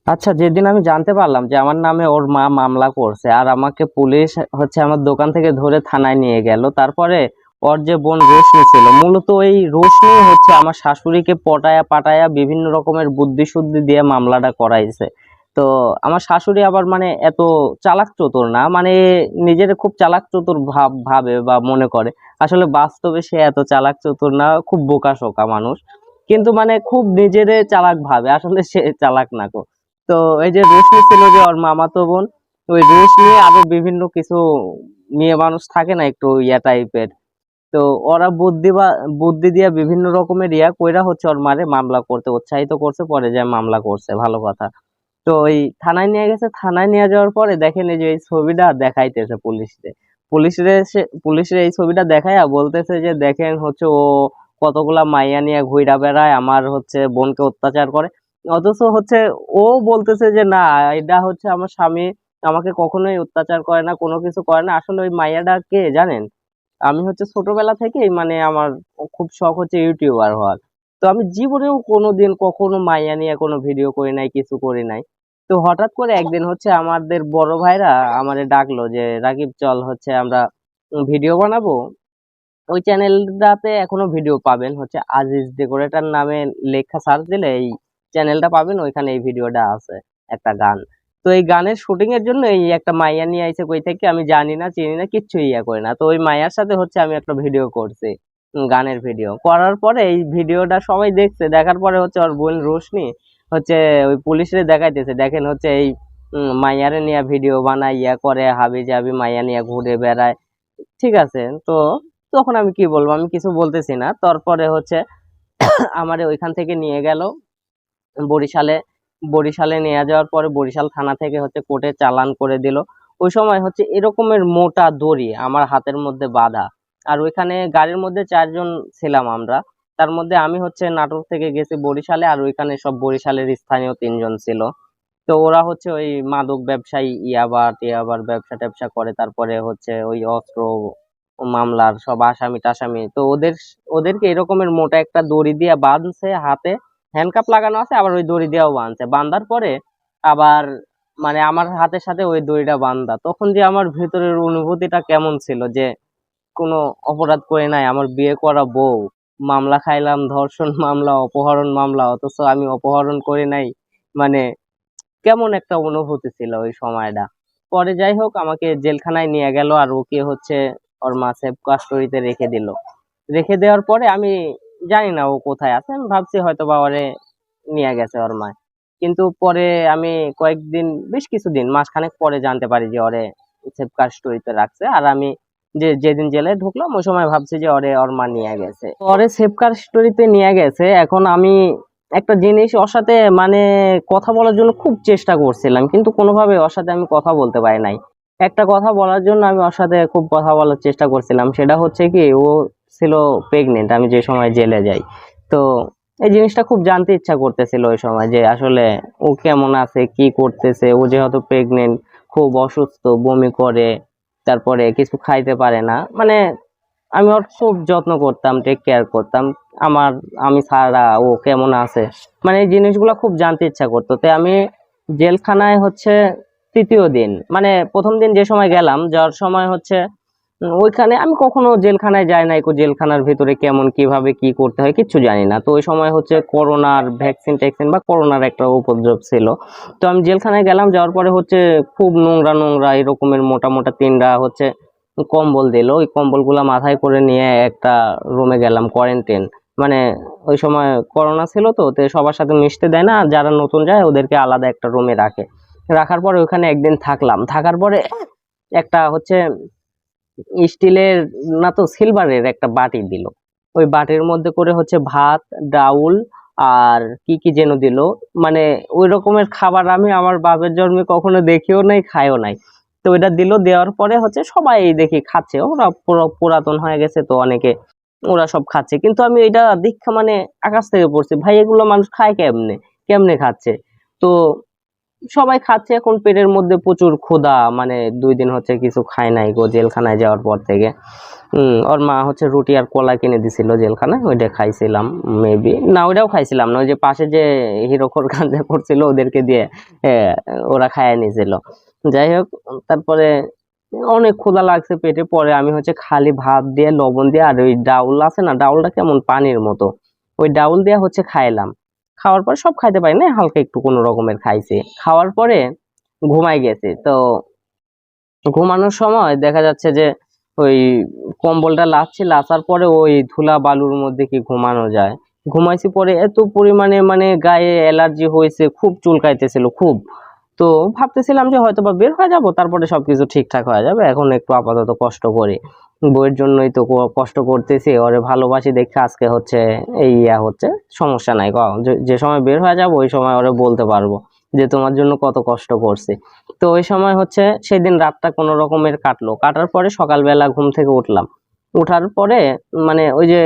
আচ্ছা, যেদিন আমি জানতে পারলাম যে আমার নামে ওর মা মামলা করছে আর আমাকে পুলিশ আমার দোকান থেকে ধরে থানায় নিয়ে গেল, তারপরে ওর যে বোন রোশনি ছিল, মূলত ওই রোশনি আমার শাশুড়িকে পটায়া পাটায়া বিভিন্ন রকমের বুদ্ধি শুদ্ধি দিয়ে মামলাটা করাইছে। তো আমার শাশুড়ি আবার এত চালাক চতুর না, নিজের খুব চালাক চতুর ভাবে বা মনে করে। আসলে বাস্তবে সে এত চালাক চতুর না, খুব বোকাশোকা মানুষ। কিন্তু খুব নিজেরে চালাক ভাবে, আসলে সে চালাক না গো। তো এই যে রোশনি ছিল যে ওর মামাতো বোন, ওই রোশনি আরো বিভিন্ন কিছু মেয়ে মানুষ থাকে না একটু ইয়া টাইপের। তো ওরা বুদ্ধি দিয়া বিভিন্ন রকমের ইয়া কইরা ওর মারে মামলা করতে উৎসাহিত করছে, পরে যায় মামলা করছে, ভালো কথা। তো ওই থানায় নিয়ে গেছে, থানায় নিয়ে যাওয়ার পরে দেখেন এই যে এই ছবিটা দেখাইতেছে পুলিশে। পুলিশের এই ছবিটা দেখাইয়া বলতেছে যে দেখেন ও কতগুলা মাইয়া নিয়ে ঘুইরা বেড়ায়, আমার বোনকে অত্যাচার করে। অথচ ও বলতেছে যে না, এটা আমার স্বামী আমাকে কখনোই অত্যাচার করে না, কোনো কিছু করে না। আসলে ওই মাইয়াটা কে জানেন? আমি ছোটবেলা থেকেই আমার খুব শখ ইউটিউবার হওয়ার। তো আমি জীবনেও কোনোদিন কখনো মাইয়া নিয়ে কোনো ভিডিও করি নাই, কিছু করি নাই। তো হঠাৎ করে একদিন আমাদের বড় ভাইরা আমারে ডাকলো যে রাকিব চল আমরা ভিডিও বানাবো। ওই চ্যানেলটাতে এখনো ভিডিও পাবেন, আজিজ ডেকোরেটর নামে লেখা সার্চ দিলে এই চ্যানেলটা পাবেন, ওইখানে এই ভিডিওটা আছে, একটা গান। তো এই গানের শুটিং এর জন্য এই একটা মাইয়া নিয়ে আইছে কই থেকে আমি জানি না, চিনি না, কিচ্ছু ইয়া করে না। তো ওই মাইয়ার সাথে আমি একটা ভিডিও করছি, গানের ভিডিও করার পরে এই ভিডিওটা সবাই দেখছে, দেখার পরে ওর বোন রোশনি হচ্ছে ওই পুলিশে দেখাইতেছে, দেখেন এই মাইয়ারে নিয়ে ভিডিও বানাই, ইয়া করে, হাবি জাবি মাইয়া নিয়ে ঘুরে বেড়ায়। ঠিক আছে। তো তখন আমি কি বলবো, আমি কিছু বলতেছি না। তারপরে আমারে ওইখান থেকে নিয়ে গেল বরিশালে। বরিশালে নিয়ে যাওয়ার পরে বরিশাল থানা থেকে কোর্টে চালান করে দিল। ওই সময় এরকমের মোটা দড়ি আমার হাতের মধ্যে বাঁধা। আর ওইখানে গাড়ির মধ্যে 4 জন ছিলাম আমরা। তার মধ্যে আমি নাটোর থেকে গেছি বরিশালে, আর ওইখানে সব বরিশালের স্থানীয় 3 জন ছিল। তো ওরা ওই মাদক ব্যবসায়ী, ইয়াবা টিয়াবার ব্যবসা ট্যাবসা করে। তারপরে ওই অস্ত্র মামলার সব আসামি টাসামি। তো ওদেরকে এরকমের মোটা একটা দড়ি দিয়ে বাঁধছে হাতে, হ্যান্ডকাপ লাগানো আছে, আবার ওই দড়ি দিয়েও বাঁধছে। বাঁধার পরে আবার আমার হাতের সাথে ওই দড়িটা বাঁধা, তখন যে আমার ভেতরের অনুভূতিটা কেমন ছিল যে কোনো অপরাধ করে নাই, আমার বিয়ে করা বউ, মামলা খাইলাম, ধর্ষণ মামলা, অপহরণ মামলা, অথচ আমি অপহরণ করি নাই। মানে কেমন একটা অনুভূতি ছিল ওই সময়টা। পরে যাই হোক, আমাকে জেলখানায় নিয়ে গেল, আর ওকে ওর মা সেফ কাস্টডিতে রেখে দিল। রেখে দেওয়ার পরে আমি জানি না ও কোথায় আছে, আমি ভাবছি হয়তো বা ওরে নিয়ে গেছে ওর মা। কিন্তু পরে আমি কয়েকদিন, বেশ কিছুদিন, মাসখানেক পরে জানতে পারি যে ওরে সেফ কাস্টডিতে রাখছে। আর আমি যেদিন জেলে ঢুকলাম ওই সময় ভাবছি যে ওর মা নিয়ে গেছে, ওরে সেফ কাস্টডিতে নিয়ে গেছে। এখন আমি একটা জিনিস ওর সাথে কথা বলার জন্য খুব চেষ্টা করছিলাম, কিন্তু কোনোভাবে ওর সাথে আমি কথা বলতে পারি নাই। একটা কথা বলার জন্য আমি ওর সাথে খুব কথা বলার চেষ্টা করছিলাম, সেটা কি ও ছিল প্রেগনেন্ট আমি যে সময় জেলে যাই। তো এই জিনিসটা খুব জানতে ইচ্ছা করতেছিল ওই সময়, যে আসলে ও কেমন আছে, কি করতেছে। ও যেহেতু প্রেগনেন্ট, খুব অসুস্থ, বমি করে, তারপরে কিছু খাইতে পারে না। আমি ওর খুব যত্ন করতাম, টেক কেয়ার করতাম। আমার আমি ছাড়া ও কেমন আছে, এই জিনিসগুলো খুব জানতে ইচ্ছা করতো। তাই আমি জেলখানায় তৃতীয় দিন, প্রথম দিন যে সময় গেলাম, যাওয়ার সময় ওইখানে আমি কখনো জেলখানায় যাই নাই, জেলখানার ভিতরে কেমন কিভাবে কি করতে হয় কিচ্ছু জানি না। তো ওই সময় করোনার ভ্যাকসিন ট্যাকসিন বা করোনার একটা উপদ্রব ছিল। তো আমি জেলখানায় গেলাম, যাওয়ার পরে খুব নোংরা নোংরা এরকমের মোটা মোটা 3টা কম্বল দিল। ওই কম্বলগুলা মাথায় করে নিয়ে একটা রুমে গেলাম, কোয়ারেন্টাইন। মানে ওই সময় করোনা ছিল, তো সবার সাথে মিশতে দেয় না, যারা নতুন যায় ওদেরকে আলাদা একটা রুমে রাখে। রাখার পরে ওখানে একদিন থাকলাম। থাকার পরে একটা স্টিলের না তো সিলভারের একটা বাটি দিল। ওই বাটির মধ্যে করে ভাত, ডাউল, আর কি কি যেন দিল। ওই রকমের খাবার আমি আমার বাপের জন্মে কখনো দেখিও নাই, খাইও নাই। তো ওইটা দিল, দেওয়ার পরে সবাই দেখি খাচ্ছে, ওরা পুরো পুরাতন হয়ে গেছে তো অনেকে, ওরা সব খাচ্ছে। কিন্তু আমি এটা দীক্ষা আকাশ থেকে পড়ছি, ভাই এগুলো মানুষ খায় কেমনে, কেমনে খাচ্ছে। তো সবাই খাচ্ছে, এখন পেটের মধ্যে প্রচুর ক্ষুধা, মানে 2 দিন হচ্ছে কিছু খায় নাই গো জেলখানায় যাওয়ার পর থেকে। ওর মা হচ্ছে রুটি আর কলা কিনে দিছিল জেলখানায়, ওইটা খাইছিলাম মেবি, না ওইটাও খাইছিলাম না, ওই যে পাশে যে হিরোখোর গাঞ্জা করছিল ওদেরকে দিয়ে ওরা খাইয়ে নিয়েছিল। যাই হোক, তারপরে অনেক ক্ষুধা লাগছে পেটে, পরে আমি হচ্ছে খালি ভাত দিয়ে লবণ দিয়ে আর ওই ডাউল আছে না, ডাউলটা কেমন পানির মতো, ওই ডাউল দিয়ে হচ্ছে খাইলাম। খাওয়ার পরে সব খাইতে পারি না, হালকা একটু কোনো রকমের খাইছি। খাওয়ার পরে ঘুমাই গেছি। তো ঘুমানোর সময় দেখা যাচ্ছে যে ওই কম্বলটা লাচ্ছি, লাচার পরে ওই ধুলা বালুর মধ্যে কি ঘুমানো যায়। ঘুমাইছি, পরে এত পরিমাণে মানে গায়ে অ্যালার্জি হয়েছে, খুব চুলকাইতেছিল খুব। তো ভাবতেছিলাম যে হয়তো বা বের হয়ে যাব, তারপরে সবকিছু ঠিকঠাক হয়ে যাবে, এখন একটু আপাতত কষ্ট করি, বইয়ের জন্যই তো কষ্ট করতেছি, ওরে ভালোবাসি দেখে আজকে হচ্ছে এই হচ্ছে। সমস্যা নাই, যে সময় বের হয়ে যাব ওই সময় ওরে বলতে পারবো যে তোমার জন্য কত কষ্ট করছি। তো ওই সময় হচ্ছে সেদিন রাতটা কোনো রকমের কাটলো, কাটার পরে সকালবেলা ঘুম থেকে উঠলাম। উঠার পরে মানে ওই যে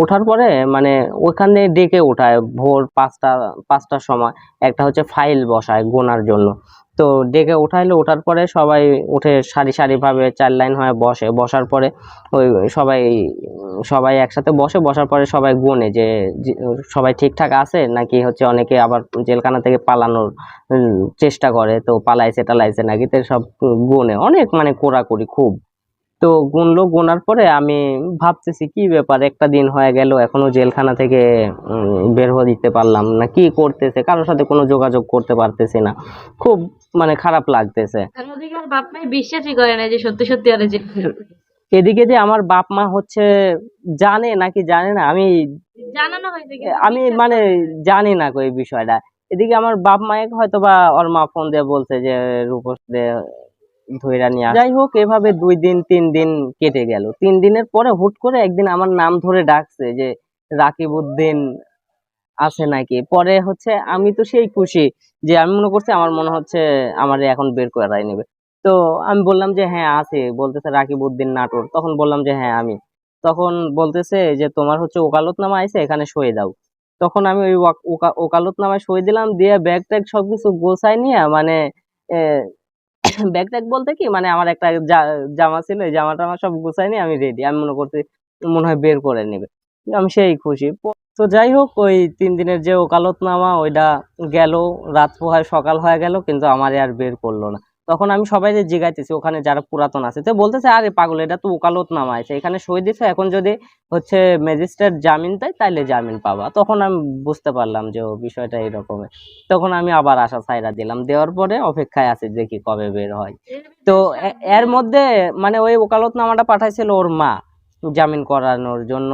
ওঠার পরে মানে ওখানে ডেকে ওঠায় ভোর 5টার সময়, একটা হচ্ছে ফাইল বসায় গোনার জন্য। তো ডেকে উঠাইলো, ওঠার পরে সবাই উঠে সারি সারি ভাবে 4 লাইন হয়ে বসে, বসার পরে ওই সবাই সবাই একসাথে বসে, বসার পরে সবাই গুনে যে সবাই ঠিকঠাক আছে নাকি, হচ্ছে অনেকে আবার জেলখানা থেকে পালানোর চেষ্টা করে, তো পালাইছে টালাইছে নাকি, তো সব গুনে অনেক মানে কোড়াকুড়ি খুব। তো গুনলো, গোনার পরে আমি ভাবতেছি কি ব্যাপার, একটা দিন হয়ে গেল এখনো জেলখানা থেকে বের হয়ে দিতে পারলাম না, কি করতেছে, কারোর সাথে কোনো যোগাযোগ করতে পারতেছি না, খুব মানে খারাপ লাগতেছে। আর ওদিকে ওর বাপ মাই বিশ্বাসই করে না যে সত্যি সত্যি ওরে যে এদিকে যে আমার বাপ মা হচ্ছে জানে নাকি জানে না, আমি জানানো হয়েছে কিন্তু আমি বিশ্বাস মানে করে না। জানি না এই বিষয়টা। এদিকে আমার বাপ মাকে হয়তো বা ওর মা ফোন দিয়ে বলছে যে রূপস দে ধইরা নিয়ে যাই হোক, এভাবে 2 দিন 3 দিন কেটে গেল। 3 দিনের পরে হুট করে একদিন আমার নাম ধরে ডাকছে যে রাকিবউদ্দিন আছে নাকি। পরে হচ্ছে আমি তো সেই খুশি, যে আমি মনে করছি আমার মনে হচ্ছে আমারে এখন বের করাই নেবে। তো আমি বললাম যে হ্যাঁ আছে, বলতেছে রাকিবউদ্দিন নাটোর, তখন বললাম যে হ্যাঁ আমি। তখন বলতেছে যে তোমার হচ্ছে ওকালতনামা আইছে, এখানে সই দাও। তখন আমি ওই ওকালতনামায় সই দিলাম, দিয়ে ব্যাগ ট্যাগ সবকিছু গোছাই নিয়ে মানে ব্যাগ ট্যাগ বলতে কি মানে আমার একটা জামা ছিল, এই জামাটা আমার সব গুছাই নিয়ে আমি রেডি, আমি মনে করছি মনে হয় বের করে নেবে। আমি সেই খুশি। তো যাই হোক, ওই 3 দিনের যে ওকালতনামা ওইটা গেল, রাত পোহায় সকাল হয়ে গেল, কিন্তু আমারে আর বের করলো না। তখন আমি সবাই জিগাইতেছি ওখানে যারা পুরাতন আছে, তো বলতেছে আরে পাগল, এটা তো ওকালতনামা আছে, এখানে সই দিছে, এখন যদি হচ্ছে ম্যাজিস্ট্রেট জামিন দেয় তাইলে জামিন পাবা। তখন আমি বুঝতে পারলাম যে ও বিষয়টা এরকম। তখন আমি আবার আশা ছাইড়া দিলাম, দেওয়ার পরে অপেক্ষায় আছি দেখি কবে বের হয়। তো এর মধ্যে মানে ওই ওকালতনামাটা পাঠাইছিল ওর মা জামিন করানোর জন্য।